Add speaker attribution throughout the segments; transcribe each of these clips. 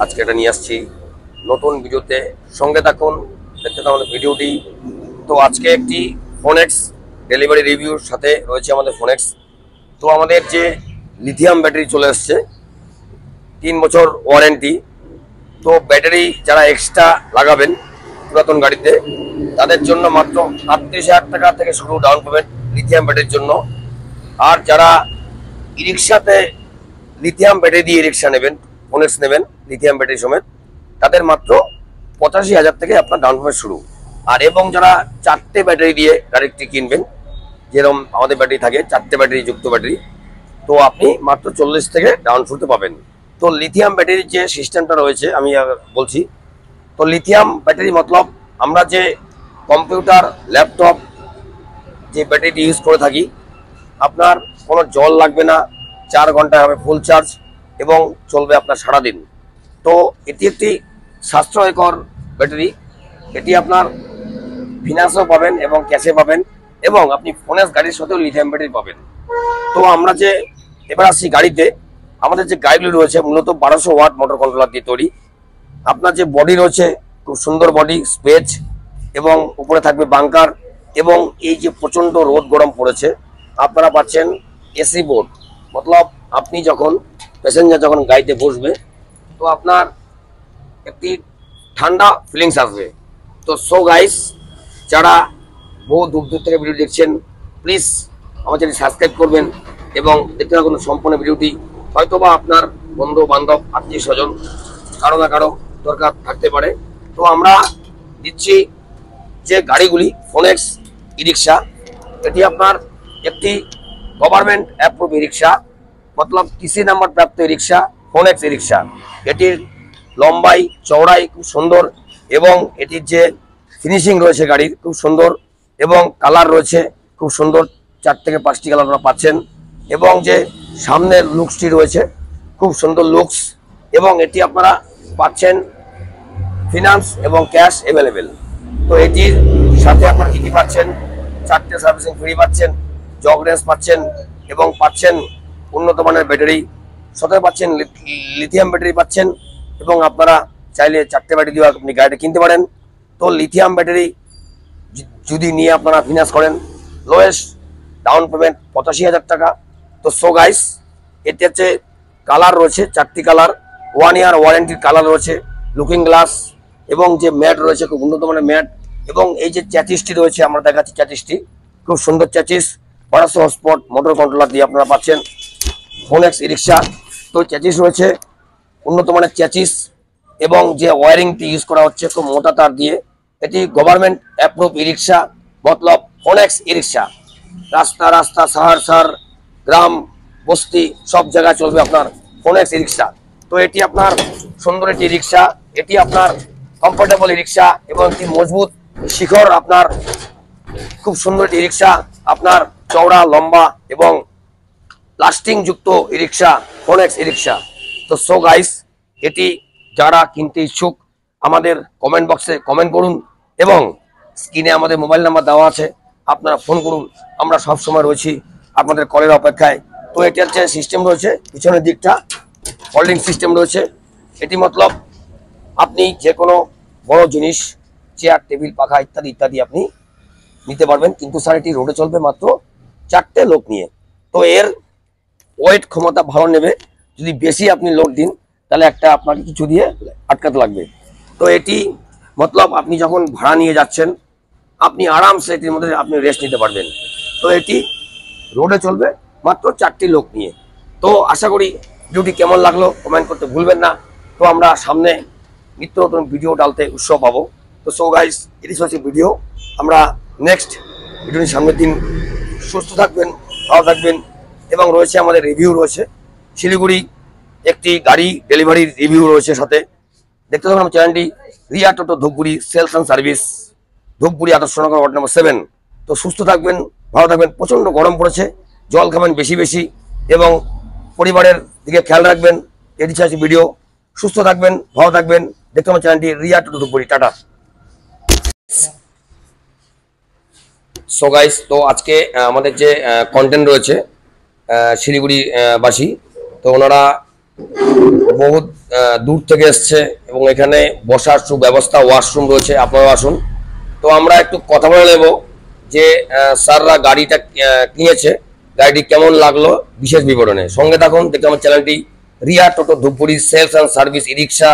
Speaker 1: আজকে এটা নিয়ে আসছি নতুন ভিডিওতে। সঙ্গে থাকুন, দেখতে থাকুন ভিডিওটি। তো আজকে একটি ফোনেক্স ডেলিভারি রিভিউর সাথে রয়েছে আমাদের ফোনেক্স। তো আমাদের যে লিথিয়াম ব্যাটারি চলে আসছে, 3 বছর ওয়ারেন্টি। তো ব্যাটারি যারা এক্সট্রা লাগাবেন পুরাতন গাড়িতে, তাদের জন্য মাত্র 38,000 টাকা থেকে শুরু ডাউন পেমেন্ট লিথিয়াম ব্যাটারির জন্য। আর যারা ই রিক্সাতে লিথিয়াম ব্যাটারি দিয়ে রিক্সা নেবেন, ফোনেক্স নেবেন লিথিয়াম ব্যাটারি সমেত, তাদের মাত্র 85,000 থেকে আপনার ডাউন পেমেন্ট শুরু। আর এবং যারা 4টে ব্যাটারি দিয়ে গাড়িটি কিনবেন, যেরকম আমাদের ব্যাটারি থাকে 4টে ব্যাটারি যুক্ত ব্যাটারি, তো আপনি মাত্র 40 থেকে ডাউন শুরুতে পাবেন। তো লিথিয়াম ব্যাটারির যে সিস্টেমটা রয়েছে আমি বলছি। তো লিথিয়াম ব্যাটারি মতলব আমরা যে কম্পিউটার, ল্যাপটপ যে ব্যাটারিটি ইউজ করে থাকি, আপনার কোনো জল লাগবে না, 4 ঘন্টা হবে ফুল চার্জ এবং চলবে আপনার সারাদিন। তো এটি একটি সাশ্রয়কর ব্যাটারি। এটি আপনার ফিনান্সও পাবেন এবং ক্যাশে পাবেন, এবং আপনি ফোনেক্স গাড়ির সাথেও লিথিয়াম ব্যাটারি পাবেন। তো আমরা যে এবার আসছি গাড়িতে, আমাদের যে গাড়িগুলি রয়েছে মূলত 1200 ওয়াট মোটর কন্ট্রোলার দিয়ে তৈরি। আপনার যে বডি রয়েছে খুব সুন্দর বডি, স্পেস, এবং উপরে থাকবে বাংকার। এবং এই যে প্রচণ্ড রোদ গরম পড়েছে, আপনারা পাচ্ছেন এসি বোর্ড। মতলব আপনি যখন প্যাসেঞ্জার যখন গাড়িতে বসবে, তো আপনার একটি ঠান্ডা ফিলিংস আসবে। তো সো গাইস, যারা বহু দূর দূর থেকে ভিডিও দেখছেন, প্লিজ আমার চ্যানেল সাবস্ক্রাইব করবেন এবং দেখতে থাকুন সম্পূর্ণ ভিডিওটি। হয়তোবা আপনার বন্ধু বান্ধব, আত্মীয় স্বজন কারো না কারো দরকার থাকতে পারে। তো আমরা দিচ্ছি যে গাড়িগুলি ফোনেক্স ই রিক্সা, এটি আপনার একটি গভর্নমেন্ট অ্যাপ্রুভ ই রিক্সা, মতলব টিসি নাম্বার প্রাপ্ত ই রিক্সা, ফোনেক্স ই রিক্সা। এটির লম্বাই চওড়াই খুব সুন্দর, এবং এটির যে ফিনিশিং রয়েছে গাড়ির খুব সুন্দর, এবং কালার রয়েছে খুব সুন্দর, 4 থেকে 5টি কালার আপনারা পাচ্ছেন। এবং যে সামনের লুকসটি রয়েছে খুব সুন্দর লুকস, এবং এটি আপনারা পাচ্ছেন ফিনান্স এবং ক্যাশ অ্যাভেলেবেল। তো এটির সাথে আপনারা কী কী পাচ্ছেন? 4টে সার্ভিসিং ফ্রি পাচ্ছেন, জগ রেঞ্জ পাচ্ছেন, এবং পাচ্ছেন উন্নত মানের ব্যাটারি, সাথে পাচ্ছেন লিথিয়াম ব্যাটারি পাচ্ছেন। এবং আপনারা চাইলে 4টে ব্যাটারি দিয়ে আপনি গাড়িটা কিনতে পারেন। তো লিথিয়াম ব্যাটারি যদি নিয়ে আপনারা ফিনান্স করেন, লোয়েস্ট ডাউন পেমেন্ট 85,000 টাকা। তো সো গাইস, এতে হচ্ছে কালার রয়েছে 4টি কালার, 1 ইয়ার ওয়ারেন্টির কালার রয়েছে, লুকিং গ্লাস, এবং যে ম্যাট রয়েছে খুব উন্নত মানের ম্যাট। এবং এই যে চ্যাচিসটি রয়েছে আমরা দেখাচ্ছি, চ্যাচিসটি খুব সুন্দর চ্যাচিস, 1200 হর্সপাওয়ার মোটর কন্ট্রোলার দিয়ে আপনারা পাচ্ছেন ফোনেক্স ই রিক্সা। তো চ্যাচিস রয়েছে উন্নত মানের চ্যাচিস, এবং যে ওয়ারিংটি ইউজ করা হচ্ছে খুব মোটা তার দিয়ে। এটি গভর্নমেন্ট অ্যাপ্রুভ ই রিক্সা, মতলব ফোনেক্স ই রিক্সা। রাস্তা রাস্তা, শহর শহর, গ্রাম বস্তি সব জায়গায় চলবে আপনার ফোনেক্স ই রিক্সা। তো এটি আপনার সুন্দর একটি রিক্সা, এটি আপনার কমফোর্টেবল ই রিক্সা, এবং একটি মজবুত শিখর আপনার খুব সুন্দর ই রিক্সা, আপনার চওড়া লম্বা এবং লাস্টিং যুক্ত ই রিক্সা, ফোনেক্স ই রিক্সা। তো সো গাইস, এটি যারা কিনতে ইচ্ছুক আমাদের কমেন্ট বক্সে কমেন্ট করুন, এবং স্ক্রিনে আমাদের মোবাইল নাম্বার দেওয়া আছে, আপনারা ফোন করুন। আমরা সব সময় রয়েছি আপনাদের কলের অপেক্ষায়। তো এটি হচ্ছে সিস্টেম রয়েছে, পিছনের দিকটা হোল্ডিং সিস্টেম রয়েছে। এটি মতলব আপনি যে কোনো বড় জিনিস, চেয়ার, টেবিল, পাখা ইত্যাদি ইত্যাদি আপনি নিতে পারবেন। কিন্তু স্যার এটি রোডে চলবে মাত্র 4টে লোক নিয়ে। তো এর ওয়েট ক্ষমতা ভালো নেবে। যদি বেশি আপনি লোড দিন, তাহলে একটা আপনাকে কিছু দিয়ে আটকাতে লাগবে। তো এটি মতলব আপনি যখন ভাড়া নিয়ে যাচ্ছেন, আপনি আরামসে এটির মধ্যে আপনি রেস্ট নিতে পারবেন। তো এটি রোডে চলবে মাত্র 4টি লোক নিয়ে। তো আশা করি ভিডিওটি কেমন লাগলো কমেন্ট করতে ভুলবেন না। তো আমরা সামনে নিত্য নতুন ভিডিও ডালতে উৎসাহ পাবো। তো সো গাইস, এটি হচ্ছে ভিডিও। আমরা নেক্সট ভিডিওর সামনের দিন সুস্থ থাকবেন, ভালো থাকবেন। এবং রয়েছে আমাদের রিভিউ রয়েছে, শিলিগুড়ি একটি গাড়ি ডেলিভারির রিভিউ রয়েছে সাথে। দেখতে থাকুন আমার চ্যানেলটি, Riya Toto Dhupguri sales and service, Dhupguri 18 ward নম্বর 7। তো সুস্থ থাকবেন, ভালো থাকবেন। প্রচণ্ড গরম পড়েছে, জল খাবেন বেশি বেশি, এবং পরিবারের দিকে খেয়াল রাখবেন। এটি হচ্ছে ভিডিও। সুস্থ থাকবেন, ভালো থাকবেন। দেখতে আমার চ্যানেলটি, Riya Toto Dhupguri. Tata. So guys, তো আজকে আমাদের যে কন্টেন্ট রয়েছে শিলিগুড়ি বাসী, তো ওনারা বহুত দূর থেকে এসছে এবং এখানে বসার সুব্যবস্থা, ওয়াশরুম রয়েছে, আপনারা আসুন। তো আমরা একটু কথা বলে নেব যে স্যাররা গাড়িটা কিনেছে, গাড়িটি কেমন লাগলো বিশেষ বিবরণে। সঙ্গে থাকুন, দেখতে আমার চ্যানেলটি। Riya Toto Dhupguri sales and service, e rickshaw,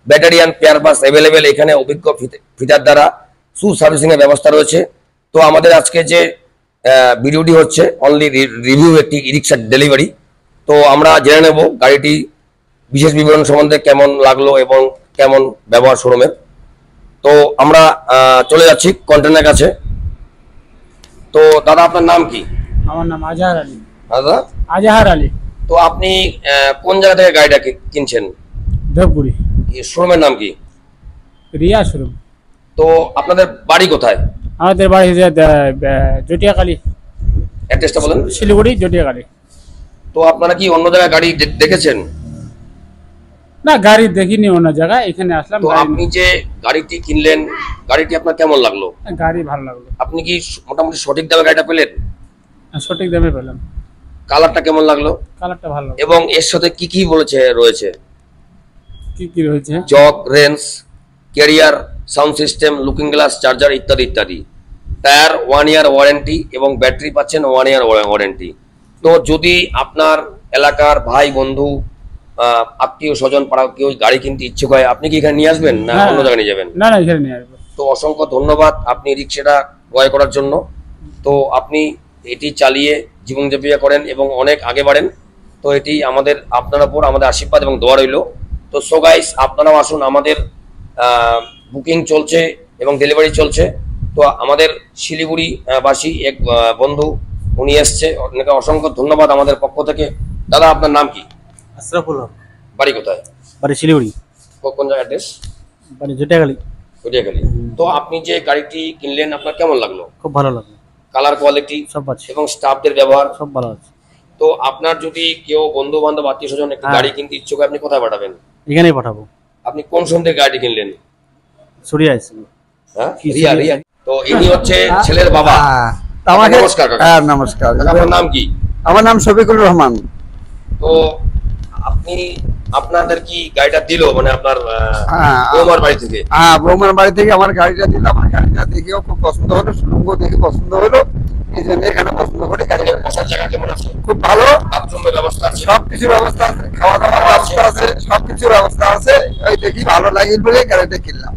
Speaker 1: battery and পেয়ার বাস অ্যাভেলেবেল। এখানে অভিজ্ঞ ফিটার দ্বারা সার্ভিসিং এর ব্যবস্থা রয়েছে। তো আমাদের আজকে যে ভিডিওটি হচ্ছে অনলি রিভিউ, একটি ই রিক্সা ডেলিভারি। তো আমরা জেনে নেব গাড়িটি বিশেষ বিবরণ সম্বন্ধে কেমন লাগলো এবং কেমন ব্যবহার শোরুমের। তো আমরা চলে যাচ্ছি কন্টেনারের কাছে। তো দাদা, আপনার নাম কি?
Speaker 2: আমার নাম আজহার আলী।
Speaker 1: দাদা
Speaker 2: আজহার আলী।
Speaker 1: তো আপনি কোন জায়গা থেকে গাড়িটা কিনছেন?
Speaker 2: ধূপগুড়ি।
Speaker 1: শোরুমের নাম কি?
Speaker 2: রিয়া শোরুম।
Speaker 1: তো আপনাদের বাড়ি কোথায়?
Speaker 2: আমাদের বাড়ি জটিয়াকালী।
Speaker 1: অ্যাড্রেসটা বলেন।
Speaker 2: শিলিগুড়ি জটিয়াকালী।
Speaker 1: তো আপনারা কি অন্য জায়গায় গাড়ি দেখেছেন?
Speaker 2: না, গাড়ি দেখিনি অন্য জায়গায়, এখানে আসলাম।
Speaker 1: তো আপনি যে গাড়িটি কিনলেন, গাড়িটি আপনার কেমন লাগলো?
Speaker 2: গাড়ি ভালো লাগলো।
Speaker 1: আপনি কি মোটামুটি সঠিক দামে গাড়িটা পেলেন?
Speaker 2: সঠিক দামে পেলাম।
Speaker 1: কালারটা কেমন লাগলো?
Speaker 2: কালারটা ভালো লাগলো।
Speaker 1: এবং এর সাথে কি কি রয়েছে?
Speaker 2: কি কি রয়েছে?
Speaker 1: Jug, range, career, sound system, looking glass, charger ইত্যাদি ইত্যাদি। টায়ার 1 ইয়ার ওয়ারেন্টি এবং ব্যাটারি পাচ্ছেন 1 ইয়ার ওয়ারেন্টি। তো যদি আপনার এলাকার ভাই বন্ধু, আত্মীয় স্বজন, পাড়া কেউ গাড়ি কিনতে ইচ্ছুক হয়, আপনি কি এখানে নিয়ে আসবেন না অন্য জায়গায় নিয়ে যাবেন?
Speaker 2: না না, এখানে নিয়ে আসবো।
Speaker 1: তো অসংখ্য ধন্যবাদ আপনি রিক্সাটা ক্রয় করার জন্য। তো আপনি এটি চালিয়ে জীবনযাপন করেন এবং অনেক আগে বাড়েন। তো এটি আপনার উপর আমাদের আশীর্বাদ এবং দোয়া রইল। তো সো গাইস, আপনারাও আসুন, আমাদের বুকিং চলছে এবং ডেলিভারি চলছে। তো আমাদের শিলিগুড়ি বাসী এক বন্ধু উনি এসছে, অনেকে অসংখ্য ধন্যবাদ আমাদের পক্ষ থেকে। দাদা, আপনার নাম কি?
Speaker 2: আশরাফুল হক।
Speaker 1: বাড়ি কোথায়?
Speaker 2: বাড়ি শিলিগুড়ি।
Speaker 1: কোন জায়গা অ্যাড্রেস?
Speaker 2: বাড়ি জটিয়াকালী।
Speaker 1: জটিয়াকালী। তো আপনি যে গাড়িটি কিনলেন, আপনার কেমন লাগলো?
Speaker 2: খুব ভালো লাগলো।
Speaker 1: কালার, কোয়ালিটি
Speaker 2: সব আছে
Speaker 1: এবং স্টাফদের ব্যবহার
Speaker 2: সব ভালো আছে।
Speaker 1: তো আপনার যদি কেউ বন্ধু বান্ধব, আত্মীয় স্বজন একটি গাড়ি কিনতে ইচ্ছুক, আপনি কোথায় পাঠাবেন?
Speaker 2: এখানেই পাঠাবো।
Speaker 1: আপনি কোন সন্ধ্যে গাড়ি কিনলেন?
Speaker 2: সরিয়া এসেছি।
Speaker 1: হ্যাঁ, রিয়া। রিয়া। তো ইনি হচ্ছে ছেলের বাবা।
Speaker 3: আমাকে
Speaker 1: নমস্কার কাকা।
Speaker 3: হ্যাঁ, নমস্কার।
Speaker 1: আপনার নাম কি?
Speaker 3: আমার নাম শফিকুর রহমান।
Speaker 1: তো আপনি আপনাদের কি গাড়িটা দিল, মানে আপনার
Speaker 3: হ্যাঁ,
Speaker 1: বৌমার বাড়ি থেকে?
Speaker 3: হ্যাঁ, বৌমার বাড়ি থেকে আমার গাড়িটা দিলাম। আমার গাড়িটা দেখেও খুব পছন্দ হলো, সুলঙ্গ দেখে পছন্দ হলো, এই জন্য এখানে পছন্দ করে গাড়িটা।
Speaker 1: বসার জায়গা কেমন আছে?
Speaker 3: খুব ভালো,
Speaker 1: বাথরুমের ব্যবস্থা আছে?
Speaker 3: সবকিছু ব্যবস্থা আছে, খাওয়া দাওয়ার ব্যবস্থা আছে, সবকিছু ব্যবস্থা আছে। ওই দেখি ভালো লাগে বলে গাড়িটা কিনলাম।